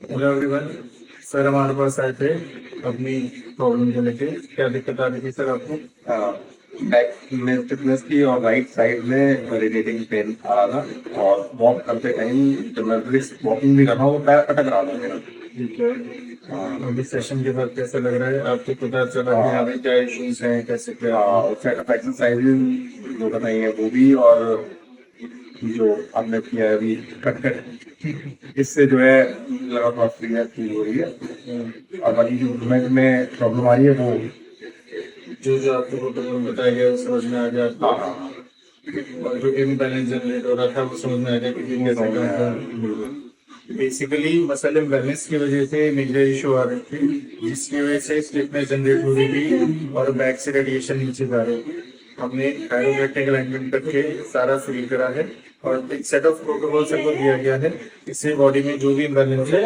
Hello everyone. Sir हमारे पास आए थे अपनी प्रॉब्लम को लेके। क्या दिक्कत आ रही थी सर आपको? बैक में थिकनेस की और राइट साइड में रेडिएटिंग पेन आ रहा था और वॉक करते टाइम जब मैं वॉकिंग भी कर रहा हूँ वो पैर अटक रहा था मेरा। ठीक है। अभी सेशन के बाद कैसा लग रहा है आपको? पता चला कि यहाँ पे क्या इश्यूज हैं, कैसे क्या? एक्सरसाइज जो बताई है वो भी, और जो आपने किया है अभी कट कट, इससे जो है लगा थोड़ा फ्रीनेस फील हो रही है। और बाकी जो मूवमेंट में प्रॉब्लम आ रही है वो। जो आपको प्रोटोकॉल बताया गया वो समझ में आ गया हाँ आपको? हाँ और जो इम्बैलेंस जनरेट हो रहा था वो समझ में आ गया कि ये कैसे काम कर? बेसिकली मसल इम्बैलेंस की वजह से मेजर इशू आ रही थी, जिसकी वजह से स्टिफनेस जनरेट हो रही थी और बैक से रेडिएशन नीचे जा रही थी। हमने कायरोप्रैक्टिक अलाइनमेंट करके सारा फील करा है और एक सेट ऑफ प्रोटोकॉल सबको दिया गया है। इससे बॉडी में जो भी इम्बैलेंस है